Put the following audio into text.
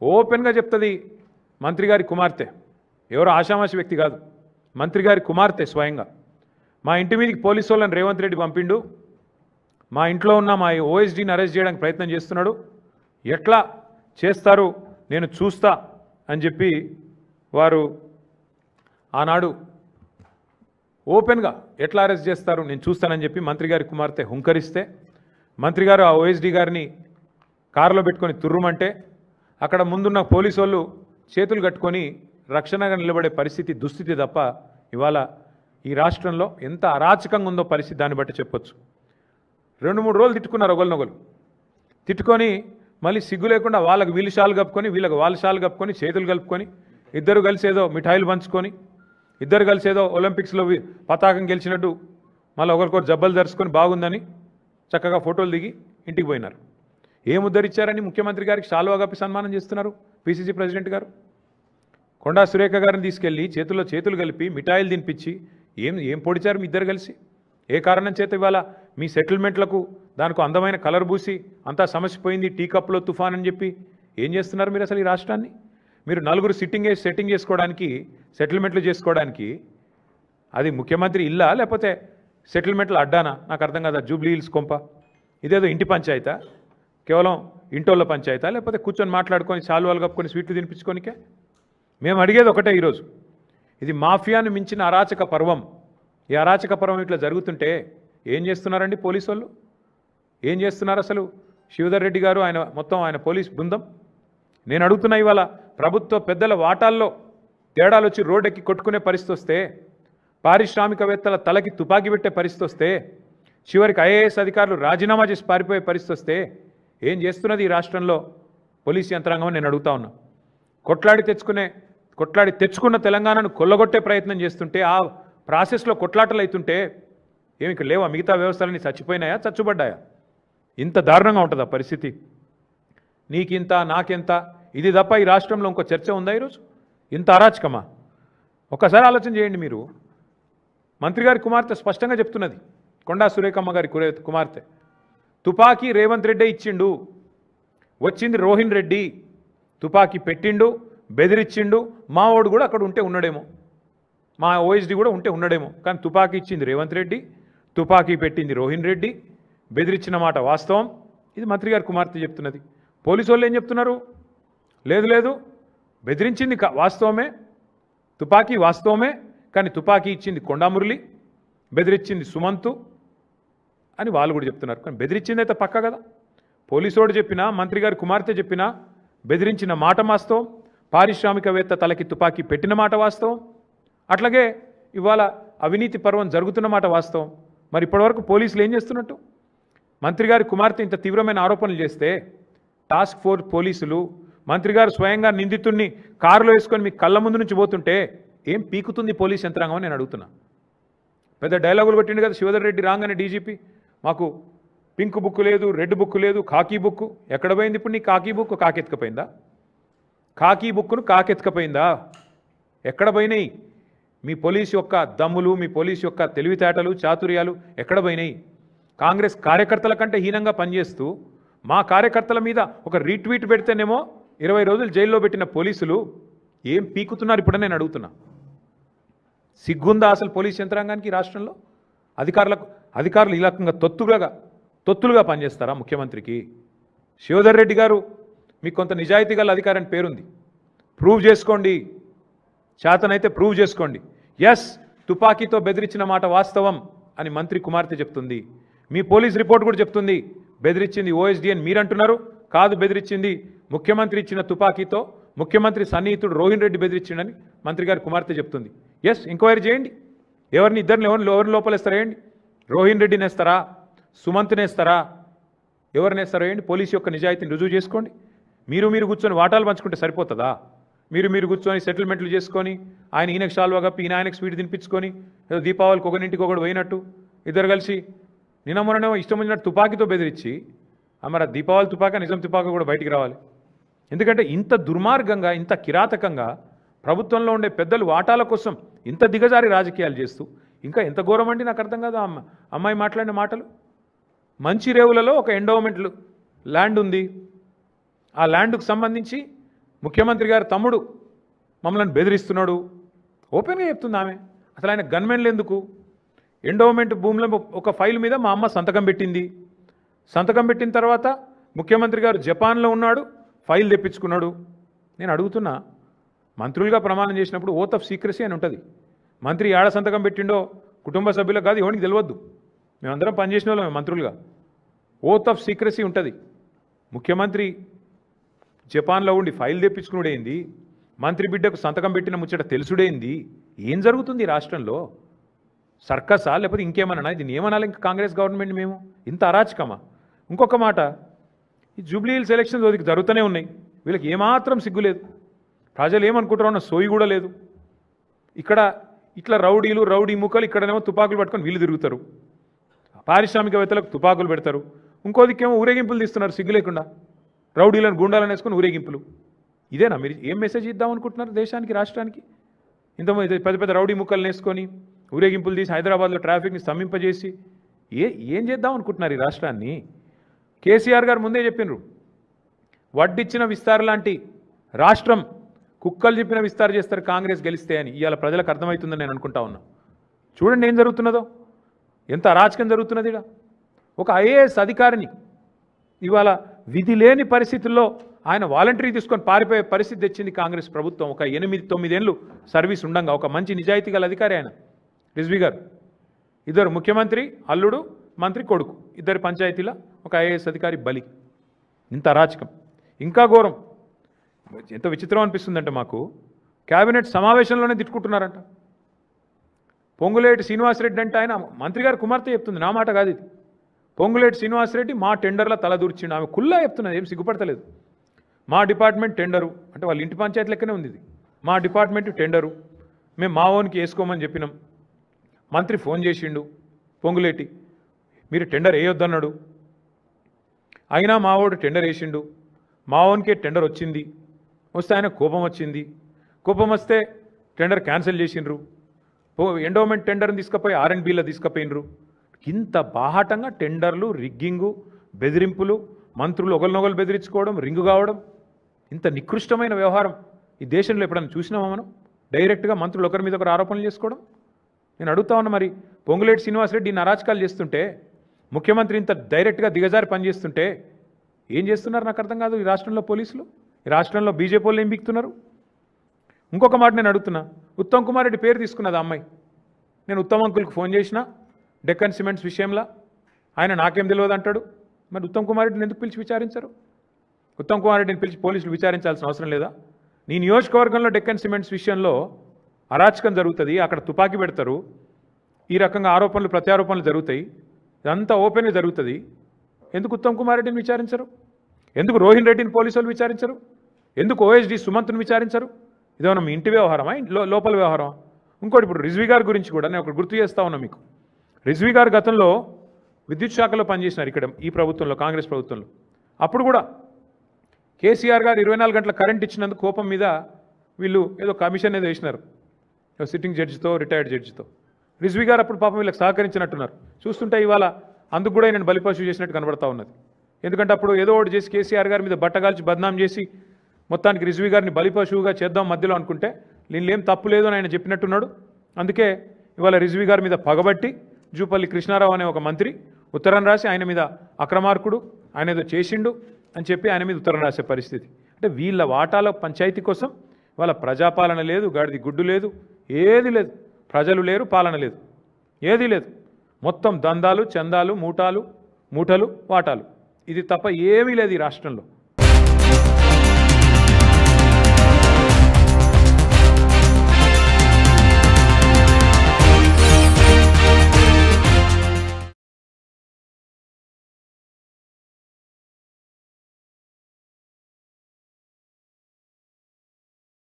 ఓపెన్గా చెప్తుంది మంత్రి గారి కుమార్తె, ఎవరో ఆషామాషి వ్యక్తి కాదు, మంత్రి గారి కుమార్తె స్వయంగా. మా ఇంటి మీదకి పోలీసు వాళ్ళని రేవంత్ రెడ్డి పంపిండు, మా ఇంట్లో ఉన్న మా ఓఎస్డీని అరెస్ట్ చేయడానికి ప్రయత్నం చేస్తున్నాడు, ఎట్లా చేస్తారు నేను చూస్తా అని చెప్పి వారు ఆనాడు ఓపెన్గా ఎట్లా అరెస్ట్ చేస్తారు నేను చూస్తానని చెప్పి మంత్రి గారి కుమార్తె హుంకరిస్తే, మంత్రి గారు ఆ ఓఎస్డీ గారిని కారులో పెట్టుకొని తుర్రుమంటే అక్కడ ముందున్న పోలీసు వాళ్ళు చేతులు కట్టుకొని రక్షణగా నిలబడే పరిస్థితి, దుస్థితి తప్ప ఇవాళ ఈ రాష్ట్రంలో ఎంత అరాచకంగా ఉందో పరిస్థితి దాన్ని బట్టి చెప్పొచ్చు. 2-3 రోజులు తిట్టుకున్నారు ఒకరినొకరు, తిట్టుకొని మళ్ళీ సిగ్గు లేకుండా వాళ్ళకి వీళ్ళు షాలు కప్పుకొని వీళ్ళకి వాళ్ళ షాలు కప్పుకొని చేతులు కలుపుకొని ఇద్దరు కలిసి ఏదో మిఠాయిలు పంచుకొని ఇద్దరు కలిసి ఏదో ఒలింపిక్స్లో పతాకం గెలిచినట్టు మళ్ళీ ఒకరికొకరు జబ్బలు ధరుచుకొని బాగుందని చక్కగా ఫోటోలు దిగి ఇంటికి పోయినారు. ఏం ఉద్ధరించారని ముఖ్యమంత్రి గారికి శాలువా కప్పి సన్మానం చేస్తున్నారు పిసిసి ప్రెసిడెంట్ గారు. కొండా సురేఖ గారిని తీసుకెళ్ళి చేతుల్లో చేతులు కలిపి మిఠాయిలు తినిపించి ఏం పొడిచారు మీ ఇద్దరు కలిసి? ఏ కారణం చేత ఇవాళ మీ సెటిల్మెంట్లకు దానికి అందమైన కలర్ పూసి అంతా సమస్యపోయింది టీ కప్లో తుఫాన్ అని చెప్పి ఏం చేస్తున్నారు మీరు అసలు ఈ రాష్ట్రాన్ని? మీరు నలుగురు సెట్టింగ్ చేసుకోవడానికి సెటిల్మెంట్లు చేసుకోవడానికి అది ముఖ్యమంత్రి ఇల్లా లేకపోతే సెటిల్మెంట్లు అడ్డానా? నాకు అర్థం కాదా. జూబ్లీ హిల్స్ కొంప ఇదేదో ఇంటి పంచాయతా, కేవలం ఇంటోళ్ళ పంచాయతా, లేకపోతే కూర్చొని మాట్లాడుకొని శాలువాలు కప్పుకొని స్వీట్లు తినిపించుకోనికే? మేము అడిగేది ఒకటే ఈరోజు, ఇది మాఫియాను మించిన అరాచక పర్వం. ఈ అరాచక పర్వం ఇట్లా జరుగుతుంటే ఏం చేస్తున్నారండి పోలీసు వాళ్ళు? ఏం చేస్తున్నారు అసలు శివధర్ రెడ్డి గారు ఆయన పోలీస్ బృందం? నేను అడుగుతున్నా, ఇవాళ ప్రభుత్వ పెద్దల వాటాల్లో తేడాలు వచ్చి రోడ్డెక్కి కొట్టుకునే పరిస్థితి వస్తే, పారిశ్రామికవేత్తల తలకి తుపాకీ పెట్టే పరిస్థితి వస్తే, చివరికి ఐఏఎస్ అధికారులు రాజీనామా చేసి పారిపోయే పరిస్థితి వస్తే ఏం చేస్తున్నది ఈ రాష్ట్రంలో పోలీసు యంత్రాంగం? నేను అడుగుతా ఉన్నా. కొట్లాడి తెచ్చుకున్న తెలంగాణను కొల్లగొట్టే ప్రయత్నం చేస్తుంటే, ఆ ప్రాసెస్లో కొట్లాటలు అవుతుంటే ఏమి ఇక్కడ లేవా? మిగతా వ్యవస్థలన్నీ చచ్చిపోయినాయా, చచ్చుబడ్డాయా? ఇంత దారుణంగా ఉంటుందా పరిస్థితి? నీకింత నాకెంత, ఇది తప్ప ఈ రాష్ట్రంలో ఇంకో చర్చ ఉందా ఈరోజు? ఇంత అరాచకమా? ఒక్కసారి ఆలోచన చేయండి మీరు. మంత్రి గారి కుమార్తె స్పష్టంగా చెప్తున్నది, కొండా సురేఖమ్మ గారి కుమార్తె, తుపాకీ రేవంత్ రెడ్డి ఇచ్చిండు, వచ్చింది రోహిన్ రెడ్డి, తుపాకీ పెట్టిండు, బెదిరించిండు, మావోడు కూడా అక్కడ ఉంటే ఉన్నాడేమో, మా ఓఎస్డీ కూడా ఉంటే ఉన్నాడేమో, కానీ తుపాకీ ఇచ్చింది రేవంత్ రెడ్డి, తుపాకీ పెట్టింది రోహిన్ రెడ్డి, బెదిరించిన మాట వాస్తవం. ఇది మంత్రి గారి కుమార్తె చెప్తున్నది. పోలీసు వాళ్ళు ఏం చెప్తున్నారు? లేదు బెదిరించింది వాస్తవమే, తుపాకీ వాస్తవమే, కానీ తుపాకీ ఇచ్చింది కొండామురళి, బెదిరించింది సుమంతు అని వాళ్ళు కూడా చెప్తున్నారు. కానీ బెదిరించింది అయితే పక్క కదా. పోలీసోడు చెప్పినా, మంత్రి గారి కుమార్తె చెప్పినా బెదిరించిన మాట వాస్తవం, పారిశ్రామికవేత్త తలకి తుపాకీ పెట్టిన మాట వాస్తవం, అట్లాగే ఇవాళ అవినీతి పర్వం జరుగుతున్న మాట వాస్తవం. మరి ఇప్పటివరకు పోలీసులు ఏం చేస్తున్నట్టు? మంత్రి గారి కుమార్తె ఇంత తీవ్రమైన ఆరోపణలు చేస్తే టాస్క్ ఫోర్స్ పోలీసులు, మంత్రి గారు స్వయంగా నిందితుడిని కారులో వేసుకొని మీ కళ్ళ ముందు నుంచి పోతుంటే ఏం పీకుతుంది పోలీస్ యంత్రాంగం అని నేను అడుగుతున్నా. పెద్ద డైలాగులు కొట్టిండు కదా శివధర్ రెడ్డి రాగానే డీజీపీ, మాకు పింక్ బుక్ లేదు, రెడ్ బుక్ లేదు, కాకీ బుక్. ఎక్కడ పోయింది ఇప్పుడు నీ కాకీ బుక్? కాకెత్తుకపోయిందా? కాకీ బుక్ను కాకెత్తుకపోయిందా? ఎక్కడ పోయినాయి మీ పోలీసు యొక్క దమ్ములు, మీ పోలీసు యొక్క తెలివితేటలు, చాతుర్యాలు ఎక్కడ పోయినాయి? కాంగ్రెస్ కార్యకర్తల కంటే హీనంగా పనిచేస్తూ మా కార్యకర్తల మీద ఒక రీట్వీట్ పెడితేనేమో 20 రోజులు జైల్లో పెట్టిన పోలీసులు ఏం పీకుతున్నారు ఇప్పుడు నేను అడుగుతున్నా. సిగ్గుందా అసలు పోలీస్ యంత్రాంగానికి రాష్ట్రంలో? అధికారులు ఈ రకంగా తొత్తులుగా పనిచేస్తారా ముఖ్యమంత్రికి? శివధర్ రెడ్డి గారు, మీకు కొంత నిజాయితీ గల అధికారాన్ని పేరుంది, ప్రూవ్ చేసుకోండి, చేతనైతే ప్రూవ్ చేసుకోండి. ఎస్, తుపాకీతో బెదిరించిన మాట వాస్తవం అని మంత్రి కుమార్తె చెప్తుంది. మీ పోలీస్ రిపోర్ట్ కూడా చెప్తుంది బెదిరించింది ఓఎస్డీ అని మీరు అంటున్నారు. కాదు, బెదిరించింది ముఖ్యమంత్రి ఇచ్చిన తుపాకీతో ముఖ్యమంత్రి సన్నిహితుడు రోహిన్ రెడ్డి బెదిరించిండని మంత్రి గారి కుమార్తె చెప్తుంది. ఎస్, ఎంక్వైరీ చేయండి. ఎవరిని లోపలేస్తారేయండి? రోహిన్ రెడ్డిని వేస్తారా, సుమంత్ని వేస్తారా, ఎవరిని వేస్తారో వేయండి. పోలీసు యొక్క నిజాయితీని రుజువు చేసుకోండి. మీరు కూర్చొని వాటాలు పంచుకుంటే సరిపోతుందా? మీరు కూర్చొని సెటిల్మెంట్లు చేసుకొని ఈయనకు షాల్వా కప్పి ఆయనకు స్వీట్ తినిపించుకొని ఏదో దీపావళికి ఒకరింటికి ఒకటి పోయినట్టు ఇద్దరు కలిసి నిన్న మొన్ననేమో ఇష్టం వచ్చినట్టు తుపాకీతో బెదిరించి, మరి దీపావళి తుపాక నిజం తుపాక కూడా బయటికి రావాలి. ఎందుకంటే ఇంత దుర్మార్గంగా, ఇంత కిరాతకంగా ప్రభుత్వంలో ఉండే పెద్దలు వాటాల కోసం ఇంత దిగజారి రాజకీయాలు చేస్తూ ఇంకా ఎంత ఘోరం అండి నాకు అర్థం కాదు. అమ్మాయి మాట్లాడిన మాటలు. మంచి రేవులలో ఒక ఎండోమెంట్ ల్యాండ్ ఉంది, ఆ ల్యాండ్కు సంబంధించి ముఖ్యమంత్రి గారి తమ్ముడు మమ్మల్ని బెదిరిస్తున్నాడు ఓపెన్గా చెప్తుంది ఆమె. అసలు ఆయన గన్మెన్లు ఎందుకు? ఎండోమెంట్ భూముల ఒక ఫైల్ మీద మా అమ్మ సంతకం పెట్టింది. సంతకం పెట్టిన తర్వాత ముఖ్యమంత్రి గారు జపాన్లో ఉన్నాడు, ఫైల్ తెప్పించుకున్నాడు. నేను అడుగుతున్నా, మంత్రులుగా ప్రమాణం చేసినప్పుడు ఓత్ ఆఫ్ సీక్రసీ అని ఉంటుంది. మంత్రి ఏడ సంతకం పెట్టిండో కుటుంబ సభ్యులకు కాదు ఎవరికి తెలియద్దు. మేమందరం పనిచేసిన వాళ్ళం మంత్రులుగా. ఓత్ ఆఫ్ సీక్రసీ ఉంటుంది. ముఖ్యమంత్రి జపాన్లో ఉండి ఫైల్ తెప్పించుకున్నాడేంది, మంత్రి బిడ్డకు సంతకం పెట్టిన ముచ్చట తెలుసుడేంది? ఏం జరుగుతుంది రాష్ట్రంలో? సర్కసా లేకపోతే ఇంకేమన్నా? ఇది ఏమనాలి ఇంకా కాంగ్రెస్ గవర్నమెంట్? మేము ఇంత అరాచకమా? ఇంకొక మాట, ఈ జూబ్లీ హిల్స్ ఎలక్షన్స్ వారికి జరుగుతూనే ఉన్నాయి. వీళ్ళకి ఏమాత్రం సిగ్గులేదు. ప్రజలు ఏమనుకుంటారో అన్న సోయి కూడా లేదు. ఇక్కడ ఇట్లా రౌడీ ముక్కలు ఇక్కడనేమో తుపాకులు పట్టుకొని వీళ్ళు తిరుగుతారు. పారిశ్రామికవేత్తలకు తుపాకులు పెడతారు. ఇంకో దిక్కేమో ఊరేగింపులు తీస్తున్నారు సిగ్గు లేకుండా. రౌడీలను గుండాలను వేసుకొని ఊరేగింపులు. ఇదేనా మీరు ఏం మెసేజ్ ఇద్దాం అనుకుంటున్నారు దేశానికి, రాష్ట్రానికి? ఇంతమంది పెద్ద పెద్ద రౌడీ ముక్కలను వేసుకొని ఊరేగింపులు తీసి హైదరాబాద్లో ట్రాఫిక్ని స్తంభింపజేసి ఏం చేద్దాం అనుకుంటున్నారు ఈ రాష్ట్రాన్ని? కేసీఆర్ గారు ముందే చెప్పినారు, వడ్డిచ్చిన విస్తార లాంటి రాష్ట్రం కుక్కలు చెప్పిన విస్తార చేస్తారు కాంగ్రెస్ గెలిస్తే అని. ఇవాళ ప్రజలకు అర్థమవుతుందని నేను అనుకుంటా ఉన్నా. చూడండి ఏం జరుగుతున్నదో, ఎంత అరాచకం జరుగుతున్నది. ఒక ఐఏఎస్ అధికారిని ఇవాళ విధి లేని పరిస్థితుల్లో ఆయన వాలంటరీ తీసుకొని పారిపోయే పరిస్థితి తెచ్చింది కాంగ్రెస్ ప్రభుత్వం. ఒక 8-9 ఏళ్ళు సర్వీస్ ఉండంగా ఒక మంచి నిజాయితీ గల అధికారి ఆయన రిజ్వీ గారు. ఇద్దరు ముఖ్యమంత్రి అల్లుడు, మంత్రి కొడుకు, ఇద్దరు పంచాయతీల ఒక ఐఏఎస్ అధికారి బలి. ఇంత అరాచకం. ఇంకా ఘోరం. ఎంత విచిత్రం అనిపిస్తుందంటే మాకు, క్యాబినెట్ సమావేశంలోనే తిట్టుకుంటున్నారంట. పొంగులేటి శ్రీనివాసరెడ్డి అంటే ఆయన మంత్రి గారు కుమార్తె చెప్తుంది, నా మాట కాదు ఇది. పొంగులేటి శ్రీనివాసరెడ్డి మా టెండర్ల తలదూర్చిండు. ఆమె కుల్లా చెప్తున్నది, ఏం సిగ్గుపడతలేదు. మా డిపార్ట్మెంట్ టెండరు అంటే వాళ్ళ ఇంటి పంచాయతీ లెక్కనే ఉంది ఇది. మా డిపార్ట్మెంట్ టెండరు మేము మా ఓన్కి వేసుకోమని చెప్పినాం. మంత్రి ఫోన్ చేసిండు పొంగులేటి, మీరు టెండర్ వేయొద్దన్నాడు. అయినా మావోడు టెండర్ వేసిండు. మా ఓన్కే టెండర్ వచ్చింది. వస్తే ఆయన కోపం వచ్చింది. కోపం వస్తే టెండర్ క్యాన్సిల్ చేసిండ్రు. ఎండోమెంట్ టెండర్ని తీసుకుపోయి R&Bలో తీసుకుపోయినరు. ఇంత బాహాటంగా టెండర్లు, రిగ్గింగు, బెదిరింపులు, మంత్రులు ఒకరినొకరు బెదిరించుకోవడం, రింగు కావడం, ఇంత నికృష్టమైన వ్యవహారం ఈ దేశంలో ఎప్పుడైనా చూసినామా మనం? డైరెక్ట్గా మంత్రులు ఒకరి మీద ఒకరు ఆరోపణలు చేసుకోవడం. నేను అడుగుతా ఉన్నా, మరి పొంగులేటి శ్రీనివాసరెడ్డి ఇన్ని అరాచకాలు చేస్తుంటే, ముఖ్యమంత్రి ఇంత డైరెక్ట్గా దిగజారి పనిచేస్తుంటే ఏం చేస్తున్నారు నాకు అర్థం కాదు. ఈ రాష్ట్రంలో పోలీసులు, ఈ రాష్ట్రంలో బీజేపీ వాళ్ళు ఏం బిక్తున్నారు? ఇంకొక మాట నేను అడుగుతున్నా, ఉత్తమ్ కుమార్ రెడ్డి పేరు తీసుకున్నది అమ్మాయి. నేను ఉత్తమ్ అంకుల్కి ఫోన్ చేసిన డెక్కన్ సిమెంట్స్ విషయంలో, ఆయన నాకేం తెలియదు అంటాడు. మరి ఉత్తమ్ కుమార్ రెడ్డిని ఎందుకు పిలిచి విచారించరు? ఉత్తమ్ కుమార్ రెడ్డిని పిలిచి పోలీసులు విచారించాల్సిన అవసరం లేదా? నీ నియోజకవర్గంలో డెక్కన్ సిమెంట్స్ విషయంలో అరాచకం జరుగుతుంది, అక్కడ తుపాకీ పెడతారు, ఈ రకంగా ఆరోపణలు ప్రత్యారోపణలు జరుగుతాయి, ఇదంతా ఓపెన్గా జరుగుతుంది. ఎందుకు ఉత్తమ్ కుమార్ రెడ్డిని విచారించరు? ఎందుకు రోహిన్ రెడ్డిని పోలీసులు విచారించరు? ఎందుకు OSD సుమంత్ని విచారించరు? ఇదేమన్నా మీ ఇంటి వ్యవహారమా, లోపల వ్యవహారమా? ఇంకోటి, ఇప్పుడు రిజ్వీ గారి గురించి కూడా నేను ఒకటి గుర్తు చేస్తా ఉన్నా మీకు. రిజ్వీ గారు గతంలో విద్యుత్ శాఖలో పనిచేసినారు ఇక్కడ ఈ ప్రభుత్వంలో, కాంగ్రెస్ ప్రభుత్వంలో. అప్పుడు కూడా కేసీఆర్ గారు 24 గంటల కరెంట్ ఇచ్చినందుకు కోపం మీద వీళ్ళు ఏదో కమిషన్ ఏదో వేసినారు, సిట్టింగ్ జడ్జితో, రిటైర్డ్ జడ్జితో. రిజ్వీ గారు అప్పుడు పాపం వీళ్ళకి సహకరించినట్టున్నారు. చూస్తుంటే ఇవాళ అందుకు కూడా నేను బలిపశువు చేసినట్టు కనబడతా ఉన్నది. ఎందుకంటే అప్పుడు ఏదో ఒకటి చేసి కేసీఆర్ గారి మీద బట్టగాల్చి బద్నాం చేసి మొత్తానికి రిజ్వీ గారిని బలిపశువుగా చేద్దాం మధ్యలో అనుకుంటే, దీనిలో ఏం తప్పు లేదు అని ఆయన చెప్పినట్టున్నాడు. అందుకే ఇవాళ రిజ్వీ గారి మీద పగబట్టి జూపల్లి కృష్ణారావు అనే ఒక మంత్రి ఉత్తరం రాసి ఆయన మీద అక్రమార్కుడు, ఆయన ఏదో చేసిండు అని చెప్పి ఆయన మీద ఉత్తరం రాసే పరిస్థితి. అంటే వీళ్ళ వాటాల పంచాయతీ కోసం వాళ్ళ ప్రజాపాలన లేదు, గాడిది గుడ్డు లేదు, ఏది లేదు. ప్రజలు లేరు, పాలన లేదు, ఏదీ లేదు. మొత్తం దందాలు, చందాలు, మూటలు, వాటాలు, ఇది తప్ప ఏమీ లేదు ఈ రాష్ట్రంలో.